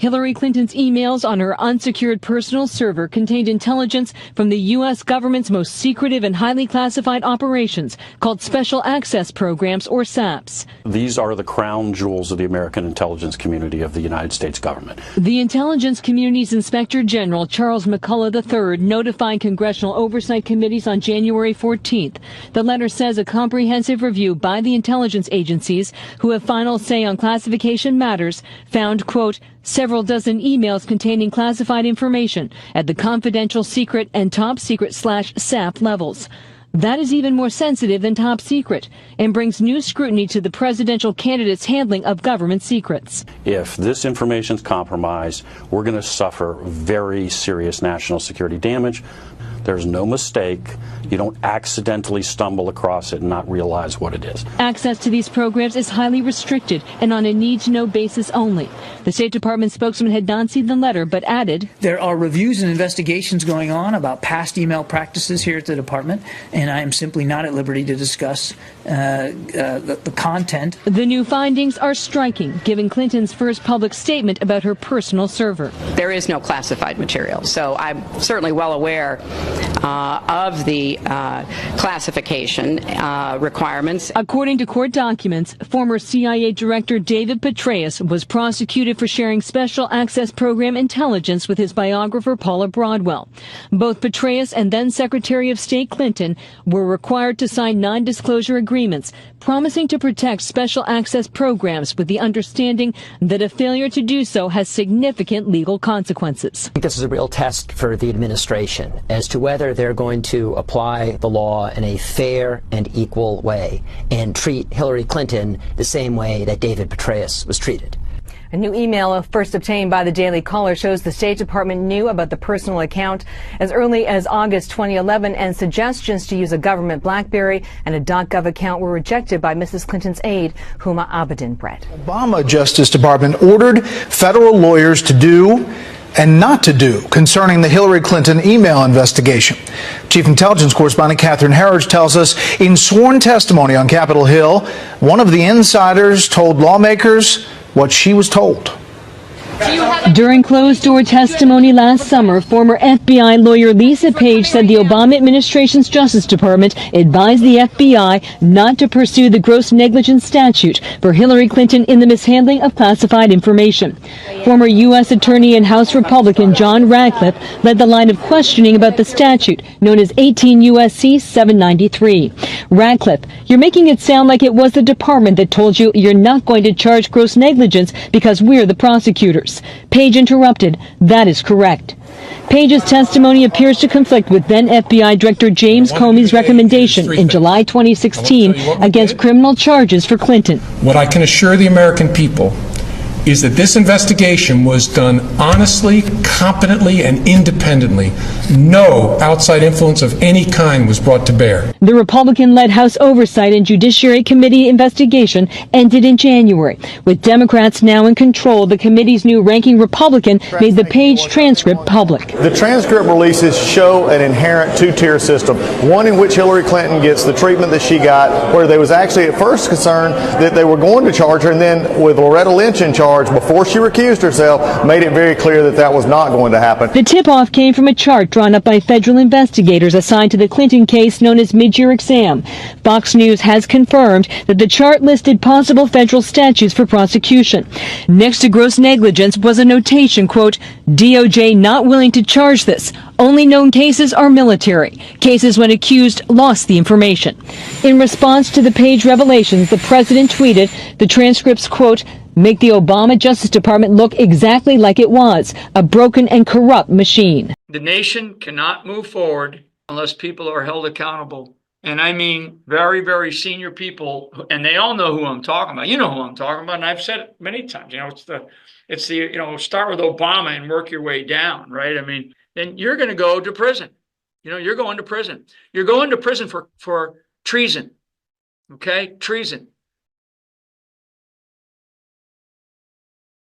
Hillary Clinton's emails on her unsecured personal server contained intelligence from the U.S. government's most secretive and highly classified operations, called Special Access Programs, or SAPs. These are the crown jewels of the American intelligence community of the United States government. The intelligence community's Inspector General, Charles McCullough III, notified congressional oversight committees on January 14th. The letter says a comprehensive review by the intelligence agencies, who have final say on classification matters, found, quote, several dozen emails containing classified information at the confidential, secret, and top secret /SAP levels. That is even more sensitive than top secret and brings new scrutiny to the presidential candidate's handling of government secrets. If this information is compromised, we're going to suffer very serious national security damage. There's no mistake. You don't accidentally stumble across it and not realize what it is. Access to these programs is highly restricted and on a need-to-know basis only. The State Department spokesman had not seen the letter, but added, there are reviews and investigations going on about past email practices here at the department, and I am simply not at liberty to discuss the content. The new findings are striking, given Clinton's first public statement about her personal server. There is no classified material, so I'm certainly well aware of the classification requirements. According to court documents, former CIA Director David Petraeus was prosecuted for sharing special access program intelligence with his biographer Paula Broadwell. Both Petraeus and then Secretary of State Clinton were required to sign non-disclosure agreements promising to protect special access programs with the understanding that a failure to do so has significant legal consequences. I think this is a real test for the administration as to whether they're going to apply the law in a fair and equal way and treat Hillary Clinton the same way that David Petraeus was treated. A new email first obtained by the Daily Caller shows the State Department knew about the personal account as early as August 2011, and suggestions to use a government BlackBerry and a .gov account were rejected by Mrs. Clinton's aide, Huma Abedin-Brett. Obama Justice Department ordered federal lawyers to do and not to do concerning the Hillary Clinton email investigation. Chief Intelligence Correspondent Catherine Herridge tells us in sworn testimony on Capitol Hill, one of the insiders told lawmakers what she was told. During closed-door testimony last summer, former FBI lawyer Lisa Page said the Obama administration's Justice Department advised the FBI not to pursue the gross negligence statute for Hillary Clinton in the mishandling of classified information. Former U.S. Attorney and House Republican John Radcliffe led the line of questioning about the statute, known as 18 U.S.C. 793. Radcliffe, you're making it sound like it was the department that told you you're not going to charge gross negligence because we're the prosecutors. Page interrupted. That is correct. Page's testimony appears to conflict with then FBI Director James Comey's recommendation in July 2016 against criminal charges for Clinton. What I can assure the American people is that this investigation was done honestly, competently, and independently. No outside influence of any kind was brought to bear. The Republican-led House Oversight and Judiciary Committee investigation ended in January. With Democrats now in control, the committee's new ranking Republican made the Page transcript public. The transcript releases show an inherent two-tier system, one in which Hillary Clinton gets the treatment that she got, where there was actually at first concern that they were going to charge her, and then with Loretta Lynch in charge, before she recused herself, made it very clear that that was not going to happen. The tip-off came from a chart drawn up by federal investigators assigned to the Clinton case known as mid-year exam. Fox News has confirmed that the chart listed possible federal statutes for prosecution. Next to gross negligence was a notation, quote, DOJ not willing to charge this. Only known cases are military. Cases when accused lost the information. In response to the Page revelations, the president tweeted the transcripts, quote, make the Obama Justice Department look exactly like it was, a broken and corrupt machine. The nation cannot move forward unless people are held accountable. And I mean very, very senior people, and they all know who I'm talking about. You know who I'm talking about, and I've said it many times. You know, it's the start with Obama and work your way down, right? I mean, then you're going to go to prison. You know, you're going to prison. You're going to prison for treason. Okay, treason.